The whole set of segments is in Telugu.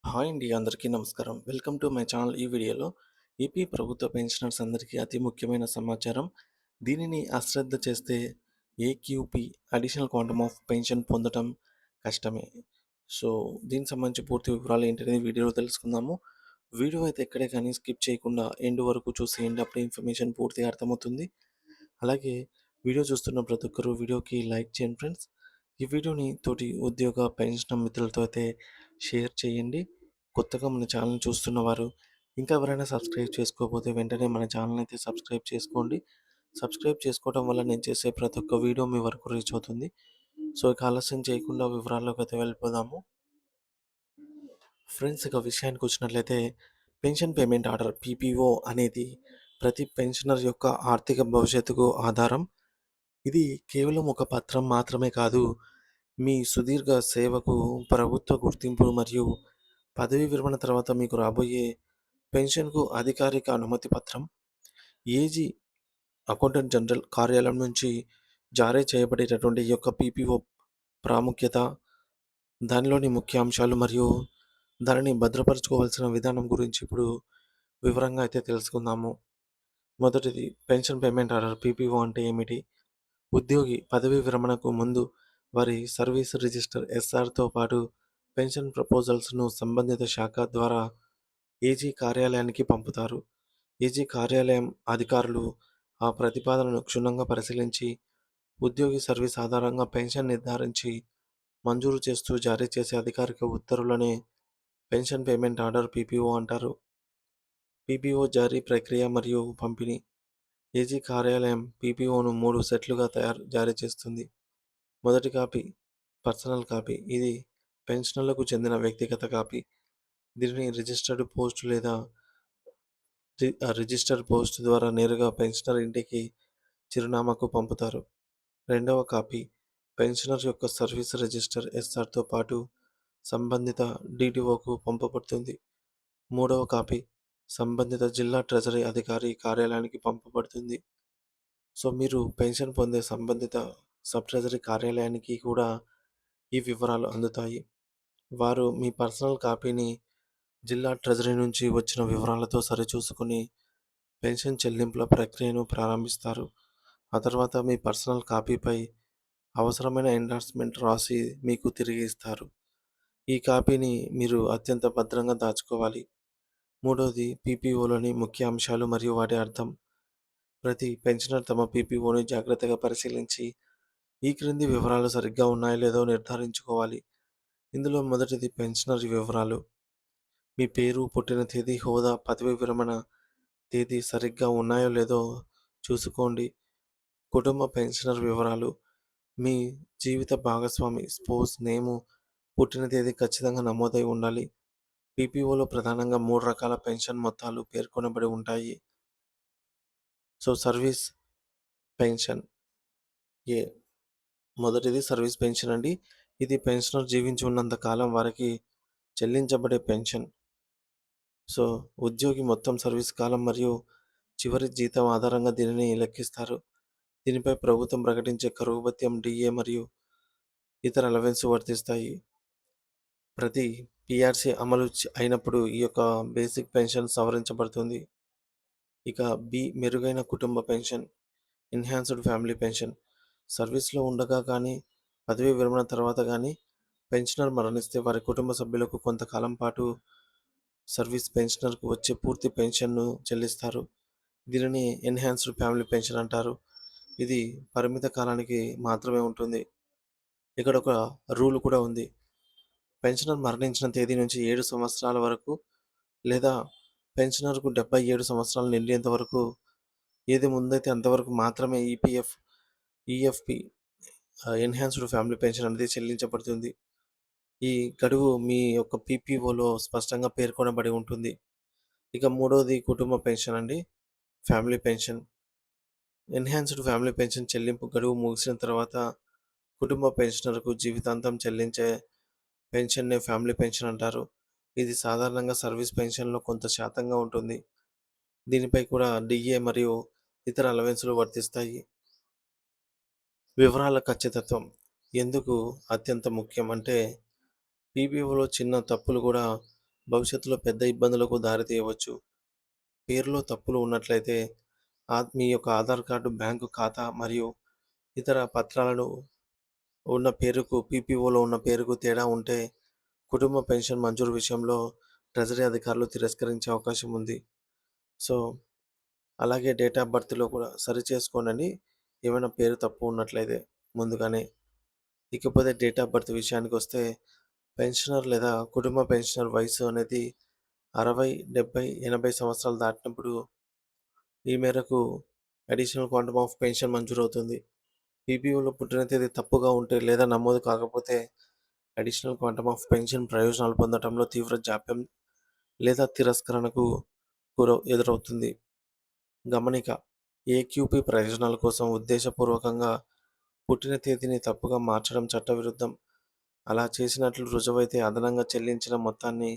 హాయ్ అండి, అందరికీ నమస్కారం. Welcome to my channel. ఈ వీడియోలో ఏపీ ప్రభుత్వ పెన్షనర్స్ అందరికీ అతి ముఖ్యమైన సమాచారం. దీనిని అశ్రద్ధ చేస్తే AQP additional quantum of pension పొందడం కష్టమే. సో దీనికి సంబంధించి పూర్తి వివరాలు ఏంటనేది వీడియోలో తెలుసుకుందాము. వీడియో అయితే ఎక్కడే కానీ స్కిప్ చేయకుండా ఎండ్ వరకు చూసేయండి. అప్పుడే ఇన్ఫర్మేషన్ పూర్తిగా అర్థమవుతుంది. అలాగే వీడియో చూస్తున్న ప్రతి ఒక్కరు వీడియోకి లైక్ చేయండి ఫ్రెండ్స్. ఈ వీడియోని తోటి ఉద్యోగ పెన్షన్ మిత్రులతో అయితే షేర్ చేయండి. కొత్తగా మన ఛానల్ చూస్తున్నవారు ఇంకా ఎవరైనా సబ్స్క్రైబ్ చేసుకోకపోతే వెంటనే మన ఛానల్ అయితే సబ్స్క్రైబ్ చేసుకోండి. సబ్స్క్రైబ్ చేసుకోవడం వల్ల నేను చేసే ప్రతి ఒక్క వీడియో మీ వరకు రీచ్ అవుతుంది. సో ఇక ఆలస్యం చేయకుండా వివరాల్లోకి అయితే వెళ్ళిపోదాము. ఫ్రెండ్స్, ఇక విషయానికి వచ్చినట్లయితే పెన్షన్ పేమెంట్ ఆర్డర్ పీపీఓ అనేది ప్రతి పెన్షనర్ యొక్క ఆర్థిక భవిష్యత్తుకు ఆధారం. ఇది కేవలం ఒక పత్రం మాత్రమే కాదు, మీ సుదీర్ఘ సేవకు ప్రభుత్వ గుర్తింపు మరియు పదవీ విరమణ తర్వాత మీకు రాబోయే పెన్షన్కు అధికారిక అనుమతి పత్రం. ఏజీ అకౌంటెంట్ జనరల్ కార్యాలయం నుంచి జారీ చేయబడేటటువంటి ఈ యొక్క పీపీఓ ప్రాముఖ్యత, దానిలోని ముఖ్యాంశాలు మరియు దానిని భద్రపరచుకోవాల్సిన విధానం గురించి ఇప్పుడు వివరంగా అయితే తెలుసుకుందాము. మొదటిది, పెన్షన్ పేమెంట్ ఆర్డర్ పీపీఓ అంటే ఏమిటి? ఉద్యోగి పదవీ విరమణకు ముందు వారి సర్వీస్ రిజిస్టర్ ఎస్ఆర్తో పాటు పెన్షన్ ప్రపోజల్స్ను సంబంధిత శాఖ ద్వారా ఏజీ కార్యాలయానికి పంపుతారు. ఏజీ కార్యాలయం అధికారులు ఆ ప్రతిపాదనను క్షుణ్ణంగా పరిశీలించి ఉద్యోగి సర్వీస్ ఆధారంగా పెన్షన్ నిర్ధారించి మంజూరు చేస్తూ జారీ చేసే అధికారిక ఉత్తర్వులనే పెన్షన్ పేమెంట్ ఆర్డర్ పీపీఓ అంటారు. పీపీఓ జారీ ప్రక్రియ మరియు పంపిణీ. ఏజీ కార్యాలయం పీపీఓను 3 సెట్లుగా జారీ చేస్తుంది. మొదటి కాపీ పర్సనల్ కాపీ. ఇది పెన్షనర్లకు చెందిన వ్యక్తిగత కాపీ. దీనిని రిజిస్టర్డ్ పోస్ట్ లేదా రిజిస్టర్ పోస్ట్ ద్వారా నేరుగా పెన్షనర్ ఇంటికి చిరునామాకు పంపుతారు. రెండవ కాపీ పెన్షనర్ యొక్క సర్వీస్ రిజిస్టర్ ఎస్ఆర్తో పాటు సంబంధిత డీటీఓకు పంపబడుతుంది. మూడవ కాపీ సంబంధిత జిల్లా ట్రెజరీ అధికారి కార్యాలయానికి పంపబడుతుంది. సో మీరు పెన్షన్ పొందే సంబంధిత సబ్ ట్రెజరీ కార్యాలయానికి కూడా ఈ వివరాలు అందుతాయి. వారు మీ పర్సనల్ కాపీని జిల్లా ట్రెజరీ నుంచి వచ్చిన వివరాలతో సరిచూసుకుని పెన్షన్ చెల్లింపుల ప్రక్రియను ప్రారంభిస్తారు. ఆ తర్వాత మీ పర్సనల్ కాపీపై అవసరమైన ఎండార్స్మెంట్ రాసి మీకు తిరిగి ఇస్తారు. ఈ కాపీని మీరు అత్యంత భద్రంగా దాచుకోవాలి. మూడవది, పీపీఓలోని ముఖ్య అంశాలు మరియు వాటి అర్థం. ప్రతి పెన్షనర్ తమ పీపీఓని జాగ్రత్తగా పరిశీలించి ఈ క్రింది వివరాలు సరిగ్గా ఉన్నాయో లేదో నిర్ధారించుకోవాలి. ఇందులో మొదటిది పెన్షనర్ వివరాలు. మీ పేరు, పుట్టిన తేదీ, హోదా, పదవీ విరమణ తేదీ సరిగ్గా ఉన్నాయో లేదో చూసుకోండి. కుటుంబ పెన్షనర్ వివరాలు. మీ జీవిత భాగస్వామి స్పౌస్ నేము, పుట్టిన తేదీ ఖచ్చితంగా నమోదై ఉండాలి. పీపీఓలో ప్రధానంగా 3 రకాల పెన్షన్ మొత్తాలు పేర్కొనబడి ఉంటాయి. So service pension. ఏ మొదటిది సర్వీస్ పెన్షన్ అండి. ఇది పెన్షనర్ జీవించి ఉన్నంత కాలం వారికి చెల్లించబడే పెన్షన్. సో ఉద్యోగి మొత్తం సర్వీస్ కాలం మరియు చివరి జీతం ఆధారంగా దీనిని లెక్కిస్తారు. దీనిపై ప్రభుత్వం ప్రకటించే కరువు భత్యం, డిఏ మరియు ఇతర అలవెన్స్ వర్తిస్తాయి. ప్రతి పీఆర్సీ అమలు అయినప్పుడు ఈ యొక్క బేసిక్ పెన్షన్ సవరించబడుతుంది. ఇక బి, మెరుగైన కుటుంబ పెన్షన్, ఎన్హాన్స్డ్ ఫ్యామిలీ పెన్షన్. సర్వీస్లో ఉండగా కానీ పదవీ విరమణ తర్వాత కానీ పెన్షనర్ మరణిస్తే వారి కుటుంబ సభ్యులకు కొంతకాలం పాటు సర్వీస్ పెన్షనర్కు వచ్చే పూర్తి పెన్షన్ను చెల్లిస్తారు. దీనిని ఎన్హాన్స్డ్ ఫ్యామిలీ పెన్షన్ అంటారు. ఇది పరిమిత కాలానికి మాత్రమే ఉంటుంది. ఇక్కడ ఒక రూల్ కూడా ఉంది. పెన్షనర్ మరణించిన తేదీ నుంచి 7 సంవత్సరాల వరకు లేదా పెన్షనర్కు 77 సంవత్సరాలు నిండేంత వరకు ఏది ముందైతే అంతవరకు మాత్రమే ఈపీఎఫ్, ఈఎఫ్పి ఎన్హాన్స్డ్ ఫ్యామిలీ పెన్షన్ అనేది చెల్లించబడుతుంది. ఈ గడువు మీ యొక్క పీపీఓలో స్పష్టంగా పేర్కొనబడి ఉంటుంది. ఇక మూడవది కుటుంబ పెన్షన్ అండి, family pension. Enhanced family pension చెల్లింపు గడువు ముగిసిన తర్వాత కుటుంబ పెన్షనర్కు జీవితాంతం చెల్లించే పెన్షన్నే ఫ్యామిలీ పెన్షన్ అంటారు. ఇది సాధారణంగా సర్వీస్ పెన్షన్లో కొంత శాతంగా ఉంటుంది. దీనిపై కూడా డిఏ మరియు ఇతర అలవెన్సులు వర్తిస్తాయి. వివరాల ఖచ్చితత్వం ఎందుకు అత్యంత ముఖ్యం అంటే, పీపీఓలో చిన్న తప్పులు కూడా భవిష్యత్తులో పెద్ద ఇబ్బందులకు దారితీయవచ్చు. పేరులో తప్పులు ఉన్నట్లయితే మీ యొక్క ఆధార్ కార్డు, బ్యాంకు ఖాతా మరియు ఇతర పత్రాలను ఉన్న పేరుకు పీపీఓలో ఉన్న పేరుకు తేడా ఉంటే కుటుంబ పెన్షన్ మంజూరు విషయంలో ట్రెజరీ అధికారులు తిరస్కరించే అవకాశం ఉంది. సో, అలాగే డేట్ ఆఫ్ బర్త్‌లో కూడా సరిచేసుకోండండి. ఏమైనా పేరు తప్పు ఉన్నట్లయితే ముందుగానే. ఇకపోతే డేట్ ఆఫ్ బర్త్ విషయానికొస్తే పెన్షనర్ లేదా కుటుంబ పెన్షనర్ వయసు అనేది 60, 70, 80 సంవత్సరాలు దాటినప్పుడు ఈ మేరకు అడిషనల్ క్వాంటమ్ ఆఫ్ పెన్షన్ మంజూరవుతుంది. పీపీఓలో పుట్టిన తేదీ తప్పుగా ఉంటే లేదా నమోదు కాకపోతే అడిషనల్ క్వాంటమ్ ఆఫ్ పెన్షన్ ప్రయోజనాలు పొందడంలో తీవ్ర జాప్యం లేదా తిరస్కరణకు ఎదురవుతుంది. గమనిక: ఏక్యూపీ ప్రయోజనాల కోసం ఉద్దేశపూర్వకంగా పుట్టిన తేదీని తప్పుగా మార్చడం చట్టవిరుద్ధం. అలా చేసినట్లు రుజువైతే అదనంగా చెల్లించిన మొత్తాన్ని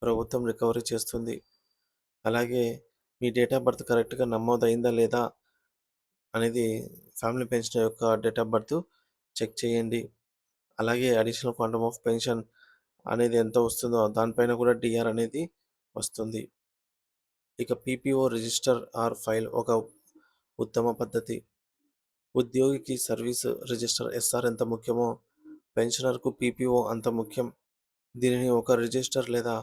ప్రభుత్వం రికవరీ చేస్తుంది. అలాగే మీ డేట్ ఆఫ్ బర్త్ కరెక్ట్‌గా నమోదయిందా లేదా అనేది ఫ్యామిలీ పెన్షనర్ యొక్క డేట్ ఆఫ్ బర్త్ చెక్ చేయండి. అలాగే అడిషనల్ క్వాంటమ్ ఆఫ్ పెన్షన్ అనేది ఎంత వస్తుందో దానిపైన కూడా డీఆర్ అనేది వస్తుంది. ఇక పీపీఓ రిజిస్టర్ ఆర్ ఫైల్ ఒక ఉత్తమ పద్ధతి. ఉద్యోగికి సర్వీస్ రిజిస్టర్ ఎస్ఆర్ ఎంత ముఖ్యమో పెన్షనర్కు పీపీఓ అంత ముఖ్యం. దీనిని ఒక రిజిస్టర్ లేదా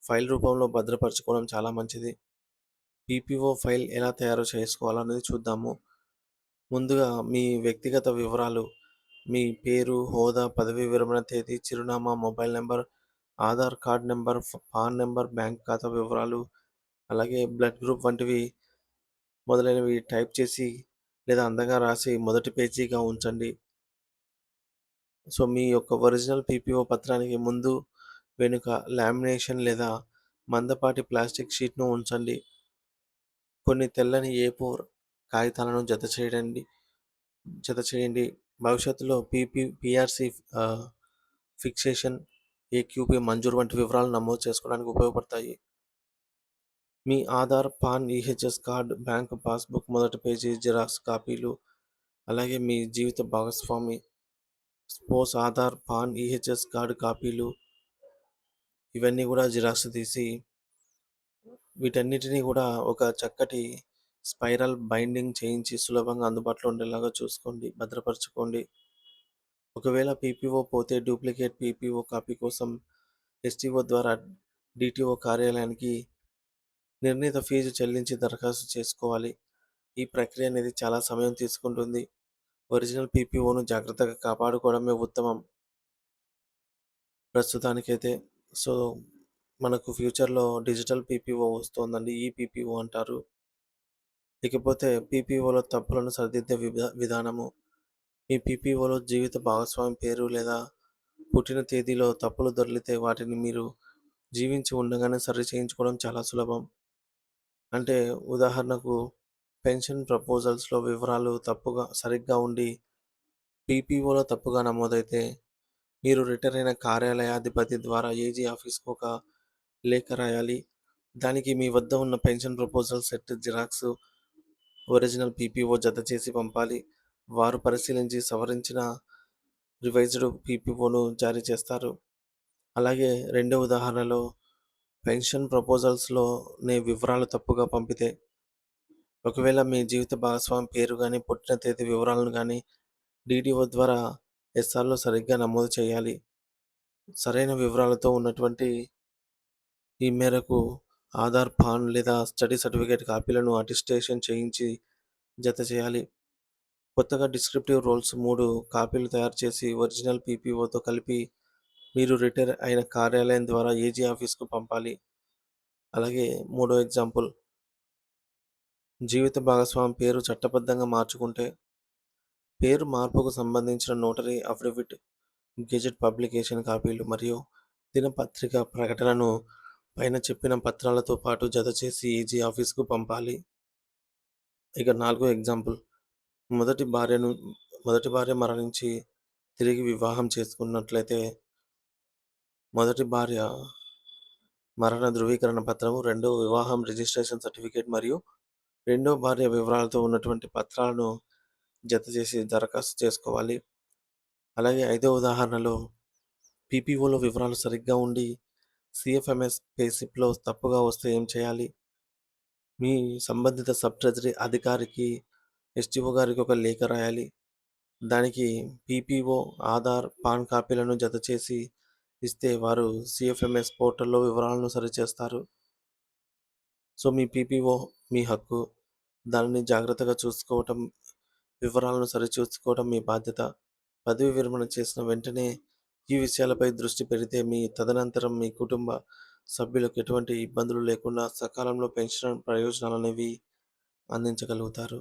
ఫైల్ రూపంలో భద్రపరచుకోవడం చాలా మంచిది. పీపీఓ ఫైల్ ఎలా తయారు చేసుకోవాలనేది చూద్దాము. ముందుగా మీ వ్యక్తిగత వివరాలు, మీ పేరు, హోదా, పదవీ విరమణ తేదీ, చిరునామా, mobile number, Aadhaar card number, pan number, bank ఖాతా వివరాలు, అలాగే బ్లడ్ గ్రూప్ వంటివి మొదలైనవి టైప్ చేసి లేదా అందంగా రాసి మొదటి పేజీగా ఉంచండి. సో, మీ యొక్క ఒరిజినల్ పీపీఓ పత్రానికి ముందు, వెనుక లామినేషన్ లేదా మందపాటి ప్లాస్టిక్ షీట్‌ను ఉంచండి. కొన్ని తెల్లని ఏ4 కాగితాలను జతచేయండి. భవిష్యత్తులో పీఆర్‌సీ ఫిక్సేషన్, ఏక్యూపీ మంజూరు వంటి వివరాలను నమోదు చేసుకోవడానికి ఉపయోగపడతాయి. మీ Aadhaar, PAN, EHS card, bank passbook మొదటి పేజీ జిరాక్స్ కాపీలు, అలాగే మీ జీవిత భాగస్వామి spouse Aadhaar, PAN, EHS card కాపీలు ఇవన్నీ కూడా జిరాక్స్ తీసి వీటన్నిటిని కూడా ఒక చక్కటి స్పైరల్ బైండింగ్ చేయించి సులభంగా అందుబాటులో ఉండేలాగా చూసుకోండి, భద్రపరచుకోండి. ఒకవేళ పీపీఓ పోతే డూప్లికేట్ పీపీఓ కాపీ కోసం ఎస్టీఓ ద్వారా డీటీఓ కార్యాలయానికి నిర్ణీత ఫీజు చెల్లించి దరఖాస్తు చేసుకోవాలి. ఈ ప్రక్రియ అనేది చాలా సమయం తీసుకుంటుంది. ఒరిజినల్ పీపీఓను జాగ్రత్తగా కాపాడుకోవడమే ఉత్తమం ప్రస్తుతానికైతే. సో, మనకు ఫ్యూచర్‌లో డిజిటల్ పీపీఓ వస్తోందండి. ఈ పీపీఓ అంటారు. ఇకపోతే పీపీఓలో తప్పులను సరిదిద్దే విధానము. మీ పీపీఓలో జీవిత భాగస్వామి పేరు లేదా పుట్టిన తేదీలో తప్పులు దొర్లితే వాటిని మీరు జీవించి ఉండగానే సరిచేయించుకోవడం చాలా సులభం. అంటే ఉదాహరణకు పెన్షన్ ప్రపోజల్స్‌లో వివరాలు సరిగ్గా ఉండి పీపీఓలో తప్పుగా నమోదైతే మీరు రిటైర్ అయిన కార్యాలయాధిపతి ద్వారా ఏజీ ఆఫీస్‌కు ఒక లేఖ రాయాలి. దానికి మీ వద్ద ఉన్న pension proposal set xerox, original PPO జతచేసి పంపాలి. వారు పరిశీలించి సవరించిన రివైజ్డ్ పీపీఓను జారీ చేస్తారు. అలాగే రెండో ఉదాహరణలో పెన్షన్ ప్రపోజల్స్‌లోని వివరాలు తప్పుగా పంపితే, ఒకవేళ మీ జీవిత భాగస్వామి పేరు గాని, పుట్టిన తేదీ వివరాలను గాని డీడీఓ ద్వారా ఎస్ఆర్‌లో సరిగ్గా నమోదు చేయాలి. సరైన వివరాలతో ఉన్నటువంటి ఈ మేరకు ఆధార్, పాన్ లేదా స్టడీ సర్టిఫికేట్ కాపీలను అటెస్టేషన్ చేయించి జతచేయాలి. కొత్తగా డిస్క్రిప్టివ్ రోల్స్ 3 కాపీలు తయారు చేసి ఒరిజినల్ పీపీఓతో కలిపి మీరు రిటైర్ అయిన కార్యాలయం ద్వారా ఏజీ ఆఫీస్‌కు పంపాలి. అలాగే మూడో ఎగ్జాంపుల్, జీవిత భాగస్వామి పేరు చట్టబద్ధంగా మార్చుకుంటే, పేరు మార్పుకు సంబంధించిన నోటరీ అఫిడవిట్, గెజెట్ పబ్లికేషన్ కాపీలు మరియు దినపత్రిక ప్రకటనను పైన చెప్పిన పత్రాలతో పాటు జతచేసి ఏజీ ఆఫీస్‌కు పంపాలి. ఇక నాలుగో ఎగ్జాంపుల్, మొదటి భార్యను మొదటి భార్య మరణించి తిరిగి వివాహం చేసుకున్నట్లయితే, మొదటి భార్య మరణ ధృవీకరణ పత్రము, రెండో వివాహం రిజిస్ట్రేషన్ సర్టిఫికేట్ మరియు రెండో భార్య వివరాలతో ఉన్నటువంటి పత్రాలను జతచేసి దరఖాస్తు చేసుకోవాలి. అలాగే ఐదో ఉదాహరణలో పీపీఓలో వివరాలు సరిగ్గా ఉండి సీఎఫ్ఎంఎస్ పేస్లిప్‌లో తప్పుగా వస్తే ఏం చేయాలి? మీ సంబంధిత సబ్ ట్రెజరీ అధికారికి, ఎస్‌టిఓ గారికి ఒక లేఖ రాయాలి. దానికి పీపీఓ, ఆధార్, పాన్ కాపీలను జతచేసి ఇస్తే వారు సీఎఫ్ఎంఎస్ పోర్టల్‌లో వివరాలను సరిచేస్తారు. సో, మీ పీపీఓ మీ హక్కు. దానిని జాగ్రత్తగా చూసుకోవటం, వివరాలను సరిచూసుకోవడం మీ బాధ్యత. పదవీ విరమణ చేసిన వెంటనే ఈ విషయాలపై దృష్టి పెడితే తదనంతరం మీ కుటుంబ సభ్యులకు ఎటువంటి ఇబ్బందులు లేకుండా సకాలంలో పెన్షన్ ప్రయోజనాలనేవి అందించగలుగుతారు.